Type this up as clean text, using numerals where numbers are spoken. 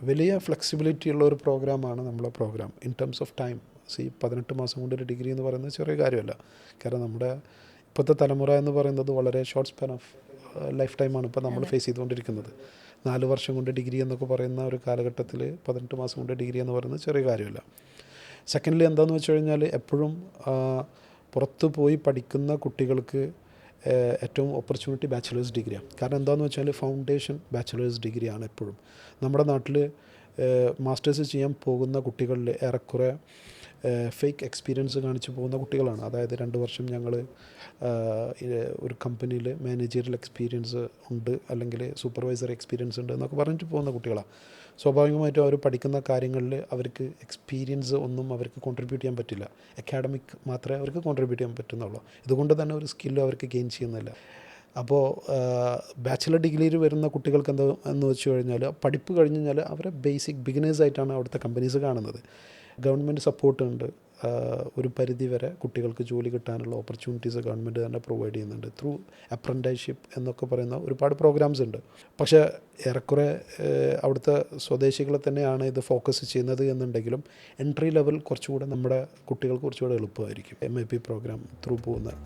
വലിയ ഫ്ലെക്സിബിലിറ്റി ഉള്ള ഒരു പ്രോഗ്രാമാണ് നമ്മളെ program in terms of time. 18 മാസം കൊണ്ട് ഒരു ഡിഗ്രി എന്ന് പറയുന്നത് ചെറിയ കാര്യമല്ല. കാരണം നമ്മുടെ ഇപ്പോഴത്തെ തലമുറ എന്ന് പറയുന്നത് വളരെ ഷോർട്ട് സ്പാൻ ഓഫ് ലൈഫ് ടൈമാണ് ഇപ്പോൾ നമ്മൾ ഫേസ് ചെയ്തുകൊണ്ടിരിക്കുന്നത്. 4 വർഷം കൊണ്ട് ഡിഗ്രി എന്നൊക്കെ പറയുന്ന ഒരു കാലഘട്ടത്തിൽ 18 മാസം കൊണ്ട് ഡിഗ്രി എന്ന് പറയുന്നത് ചെറിയ കാര്യമല്ല. സെക്കൻഡ്ലി എന്താണെന്ന് വെച്ച് കഴിഞ്ഞാൽ എപ്പോഴും പുറത്ത് പോയി പഠിക്കുന്ന കുട്ടികൾക്ക് ഏറ്റവും ഓപ്പർച്യൂണിറ്റി ബാച്ചിലേഴ്സ് ഡിഗ്രിയാണ്. കാരണം എന്താണെന്ന് വെച്ചാൽ ഫൗണ്ടേഷൻ ബാച്ചിലേഴ്സ് ഡിഗ്രിയാണ് എപ്പോഴും. നമ്മുടെ നാട്ടിൽ മാസ്റ്റേഴ്സ് ചെയ്യാൻ പോകുന്ന കുട്ടികളിൽ ഏറെക്കുറെ ഫേക്ക് എക്സ്പീരിയൻസ് കാണിച്ച് പോകുന്ന കുട്ടികളാണ്. അതായത് 2 വർഷം ഞങ്ങൾ ഒരു കമ്പനിയിൽ മാനേജറിയൽ എക്സ്പീരിയൻസ് ഉണ്ട്, അല്ലെങ്കിൽ സൂപ്പർവൈസർ എക്സ്പീരിയൻസ് ഉണ്ട് എന്നൊക്കെ പറഞ്ഞിട്ട് പോകുന്ന കുട്ടികളാണ്. സ്വാഭാവികമായിട്ടും അവർ പഠിക്കുന്ന കാര്യങ്ങളിൽ അവർക്ക് എക്സ്പീരിയൻസ് ഒന്നും അവർക്ക് കോൺട്രിബ്യൂട്ട് ചെയ്യാൻ പറ്റില്ല. അക്കാഡമിക് മാത്രമേ അവർക്ക് കോൺട്രിബ്യൂട്ട് ചെയ്യാൻ പറ്റുന്നുള്ളൂ. ഇതുകൊണ്ട് തന്നെ ഒരു സ്കില്ലും അവർക്ക് ഗെയിൻ ചെയ്യുന്നില്ല. അപ്പോൾ ബാച്ചിലർ ഡിഗ്രിയിൽ വരുന്ന കുട്ടികൾക്ക് എന്താ എന്ന് വെച്ച് കഴിഞ്ഞാൽ പഠിപ്പ് കഴിഞ്ഞ് കഴിഞ്ഞാൽ അവരെ ബേസിക് ബിഗിനേഴ്സായിട്ടാണ് അവിടുത്തെ കമ്പനീസ് കാണുന്നത്. ഗവൺമെൻറ് സപ്പോർട്ടുണ്ട്. ഒരു പരിധി വരെ കുട്ടികൾക്ക് ജോലി കിട്ടാനുള്ള ഓപ്പർച്യൂണിറ്റീസ് ഗവൺമെൻറ് തന്നെ പ്രൊവൈഡ് ചെയ്യുന്നുണ്ട്. ത്രൂ അപ്രൻറ്റൈസ്ഷിപ്പ് എന്നൊക്കെ പറയുന്ന ഒരുപാട് പ്രോഗ്രാംസ് ഉണ്ട്. പക്ഷേ ഏറെക്കുറെ അവിടുത്തെ സ്വദേശികളെ തന്നെയാണ് ഇത് ഫോക്കസ് ചെയ്യുന്നത് എന്നുണ്ടെങ്കിലും എൻട്രി ലെവൽ കുറച്ചുകൂടെ നമ്മുടെ കുട്ടികൾക്ക് കുറച്ചുകൂടെ എളുപ്പമായിരിക്കും MIP പ്രോഗ്രാം ത്രൂ പോകുന്നത്.